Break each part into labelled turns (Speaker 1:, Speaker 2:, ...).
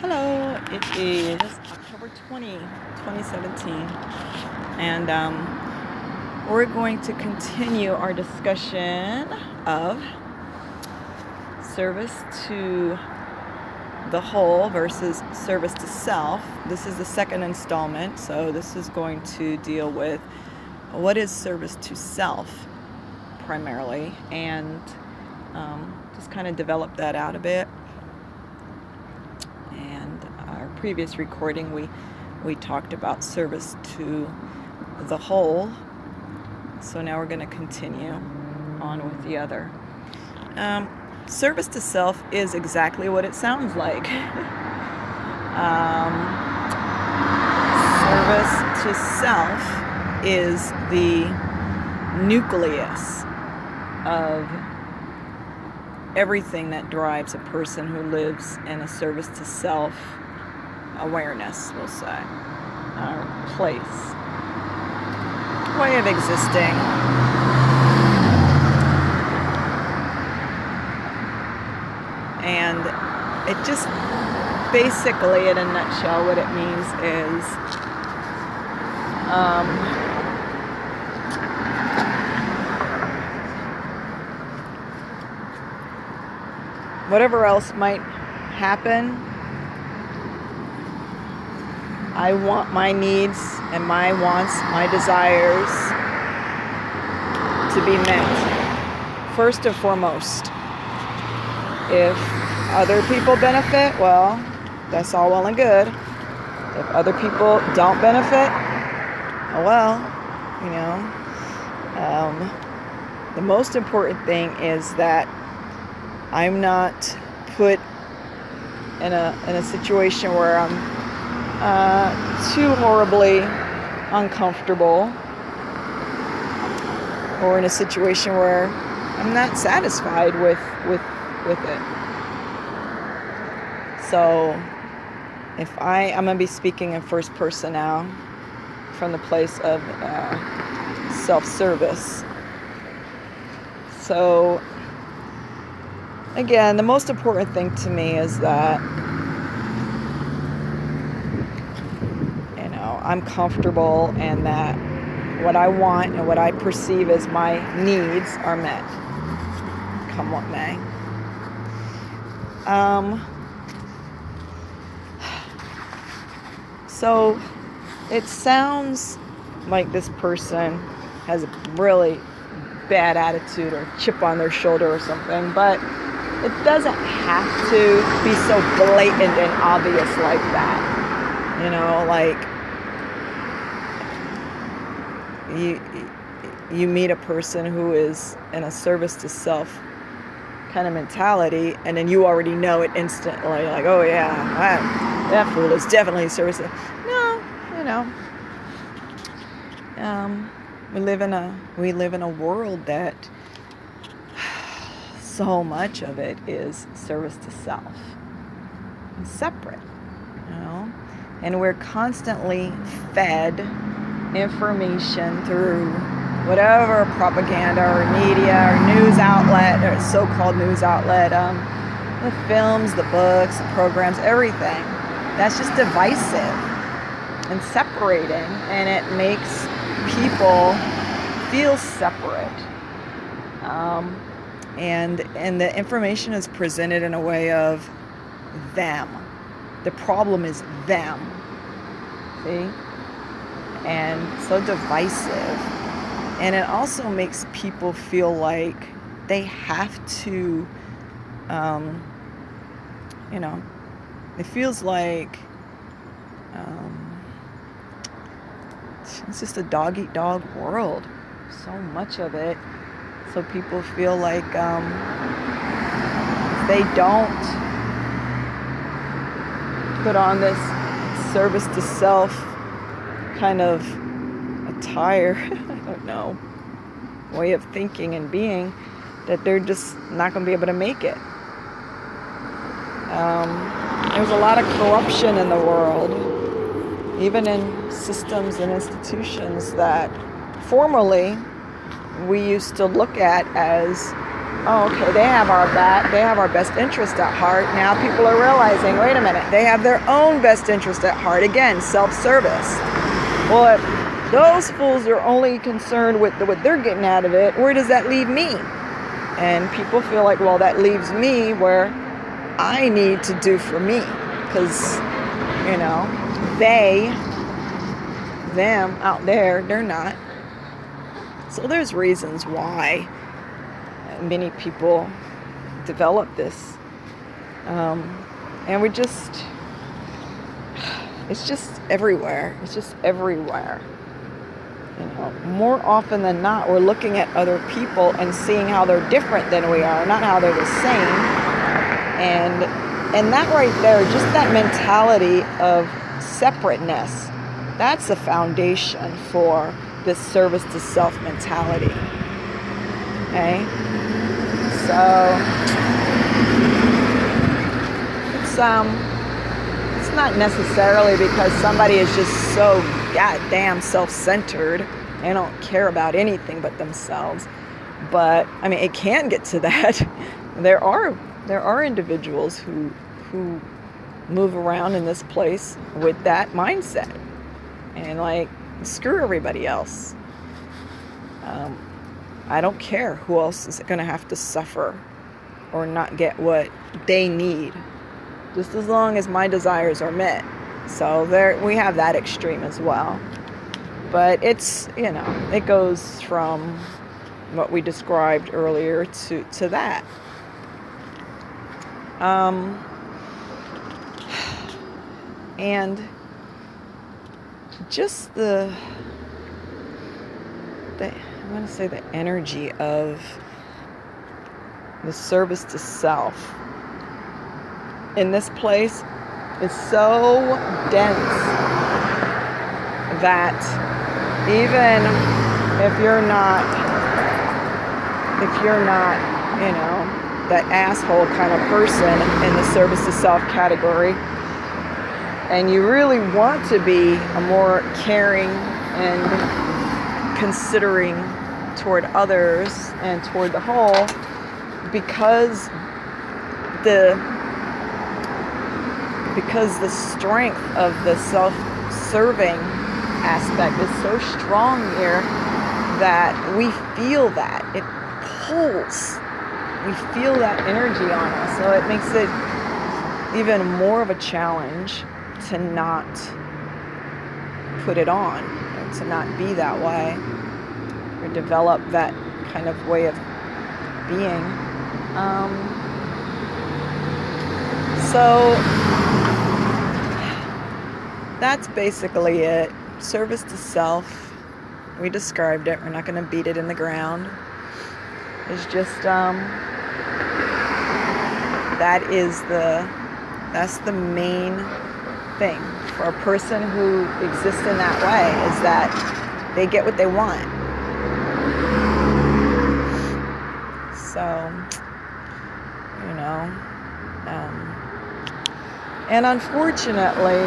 Speaker 1: Hello, it is October 2017, and we're going to continue our discussion of service to the whole versus service to self. This is the second installment, so this is going to deal with what is service to self primarily, and just kind of develop that out a bit. Previous recording we talked about service to the whole, so now we're going to continue on with the other. Service to self is exactly what it sounds like. Service to self is the nucleus of everything that drives a person who lives in a service to self awareness, we'll say, place, way of existing. And it just basically, in a nutshell, what it means is whatever else might happen, I want my needs and my wants, my desires to be met first and foremost. If other people benefit, well, that's all well and good. If other people don't benefit, well, the most important thing is that I'm not put in a situation where I'm too horribly uncomfortable, or in a situation where I'm not satisfied with it. So if I'm going to be speaking in first person now from the place of self-service. So again, the most important thing to me is that I'm comfortable and that what I want and what I perceive as my needs are met, come what may. So it sounds like this person has a really bad attitude or chip on their shoulder or something, but it doesn't have to be so blatant and obvious like that. You meet a person who is in a service to self kind of mentality, and then you already know it instantly, like, oh yeah, that fool is definitely service to self. No, we live in a world that so much of it is service to self. It's separate, and we're constantly fed information through whatever propaganda or media or news outlet or so-called news outlet, the films, the books, the programs, everything. That's just divisive and separating, and it makes people feel separate. And the information is presented in a way of them. The problem is them. See? And so divisive. And it also makes people feel like they have to, it feels like it's just a dog-eat-dog world. So much of it. So people feel like if they don't put on this service to self kind of attire, I don't know, way of thinking and being, that they're just not going to be able to make it. There's a lot of corruption in the world, even in systems and institutions that formerly we used to look at as oh, okay, they have our back, they have our best interest at heart. Now people are realizing, wait a minute, they have their own best interest at heart. Again, self-service. Well, if those fools are only concerned with what they're getting out of it, where does that leave me? And people feel like, well, that leaves me where I need to do for me. Because, them out there, they're not. So there's reasons why many people develop this. And it's just everywhere. It's just everywhere. More often than not, we're looking at other people and seeing how they're different than we are, not how they're the same. And that right there, just that mentality of separateness, that's the foundation for this service to self mentality. Okay? So it's not necessarily because somebody is just so goddamn self-centered. They don't care about anything but themselves. But I mean, it can get to that. There are individuals who move around in this place with that mindset and like, screw everybody else. I don't care who else is going to have to suffer or not get what they need, just as long as my desires are met. So there we have that extreme as well. But it's, it goes from what we described earlier to that. And just the I want to say the energy of the service to self in this place is so dense that even if you're not, that asshole kind of person in the service to self category, and you really want to be a more caring and considering toward others and toward the whole, because the strength of the self-serving aspect is so strong here that we feel that it pulls. We feel that energy on us, so it makes it even more of a challenge to not put it on, to not be that way, or develop that kind of way of being. So that's basically it. Service to self. We described it. We're not going to beat it in the ground. It's just that's the main thing for a person who exists in that way, is that they get what they want. So, and unfortunately,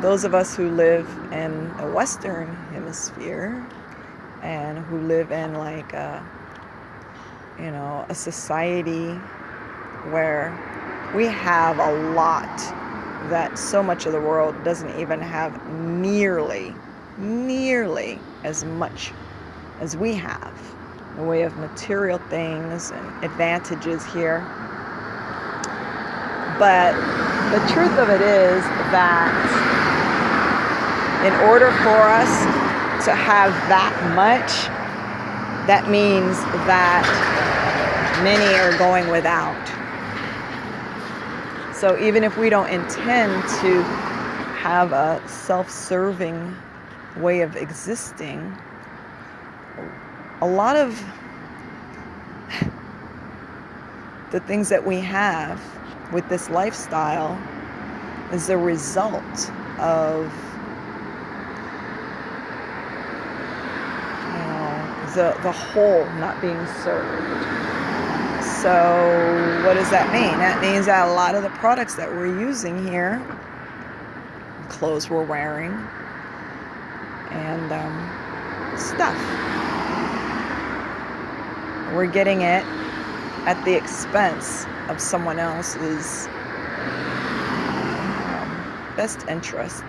Speaker 1: those of us who live in the Western Hemisphere and who live in like a society where we have a lot that so much of the world doesn't even have nearly as much as we have in the way of material things and advantages here. But the truth of it is that in order for us to have that much, that means that many are going without. So even if we don't intend to have a self-serving way of existing, a lot of the things that we have with this lifestyle is a result of the whole not being served. So what does that mean? That means that a lot of the products that we're using here, clothes we're wearing, and stuff, we're getting it at the expense of someone else's best interest.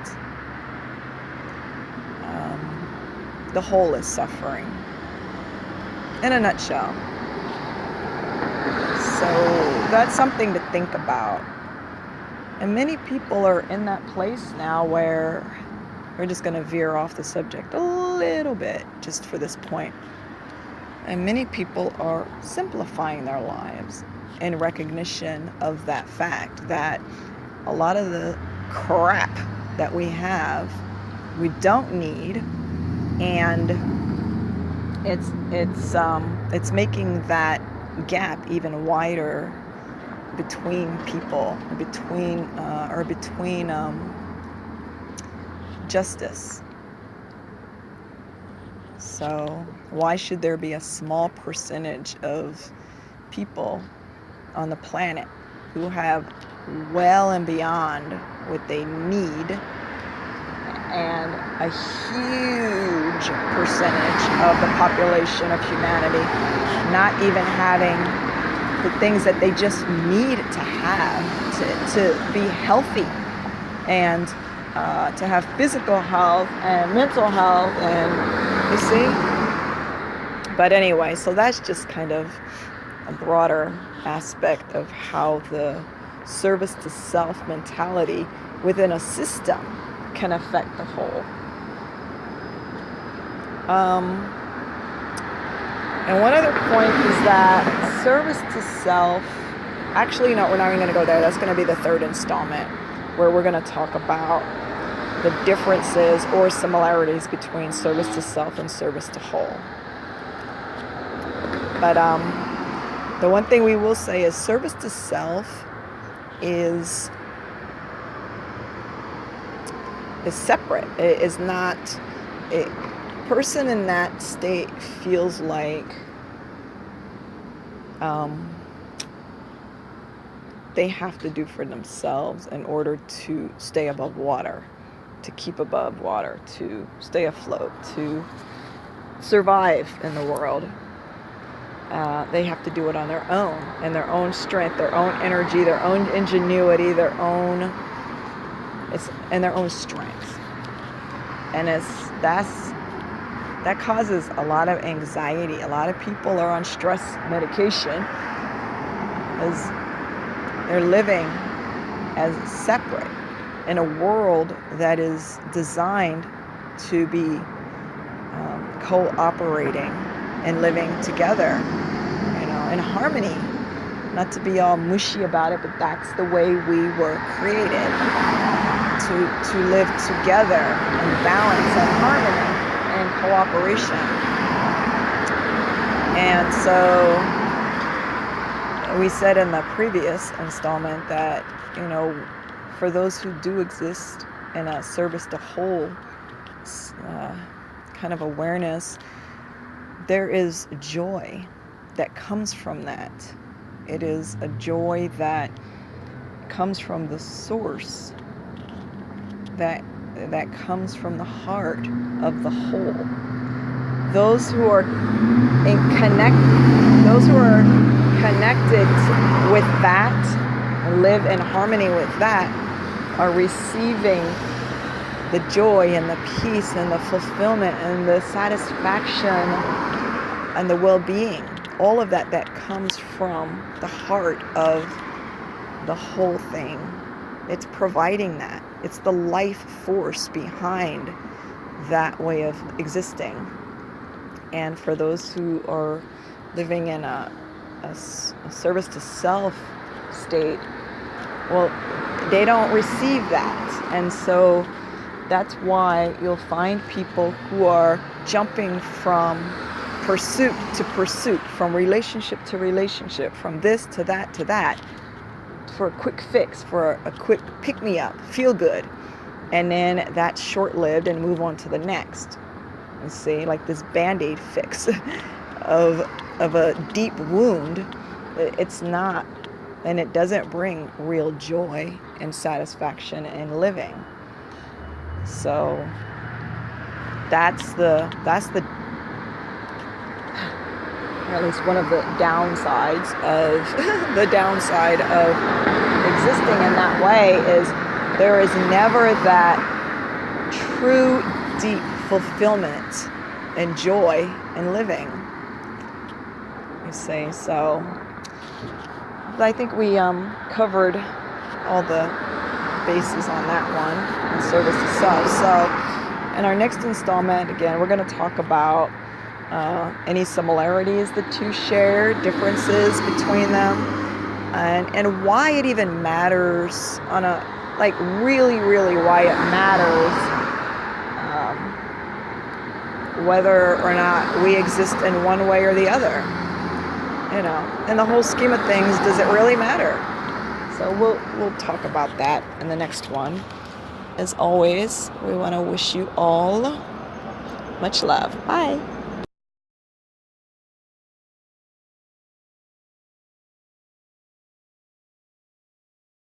Speaker 1: The whole is suffering, in a nutshell. So that's something to think about. And many people are in that place now where we're just going to veer off the subject a little bit just for this point. And many people are simplifying their lives in recognition of that fact that a lot of the crap that we have, we don't need, and it's making that gap even wider between people, between justice. So why should there be a small percentage of people on the planet who have well and beyond what they need, and a huge percentage of the population of humanity not even having the things that they just need to have to be healthy, and to have physical health and mental health, and you see? But anyway, so that's just kind of a broader aspect of how the service to self mentality within a system can affect the whole. And one other point is that service to self, actually, no, we're not even going to go there. That's going to be the third installment, where we're going to talk about the differences or similarities between service to self and service to whole. But the one thing we will say is service to self is separate. It is not, a person in that state feels like they have to do for themselves in order to stay above water, to keep above water, to stay afloat, to survive in the world. They have to do it on their own, and their own strength, their own energy, their own ingenuity, their own strength. And that causes a lot of anxiety. A lot of people are on stress medication as they're living as separate in a world that is designed to be cooperating and living together, in harmony. Not to be all mushy about it, but that's the way we were created, to live together in balance and harmony and cooperation. And so we said in the previous installment that, for those who do exist in a service to whole kind of awareness, there is joy that comes from that. It is a joy that comes from the source, that comes from the heart of the whole. Those who are connected with that, live in harmony with that, are receiving the joy and the peace and the fulfillment and the satisfaction and the well-being. All of that comes from the heart of the whole thing. It's providing that. It's the life force behind that way of existing. And for those who are living in a service to self state, well, they don't receive that. And so that's why you'll find people who are jumping from pursuit to pursuit, from relationship to relationship, from this to that, for a quick fix, for a quick pick-me-up, feel good. And then that's short-lived and move on to the next. You see, like this Band-Aid fix of a deep wound. It's not, and it doesn't bring real joy and satisfaction in living. So or at least one of the downsides of the downside of existing in that way is there is never that true deep fulfillment and joy in living, you see. So I think we covered all the bases on that one, in service to self. So in our next installment, again, we're going to talk about any similarities the two share, differences between them, and why it even matters on a, like, really, really why it matters whether or not we exist in one way or the other. You know, in the whole scheme of things, does it really matter? So we'll talk about that in the next one. As always, we want to wish you all much love. Bye.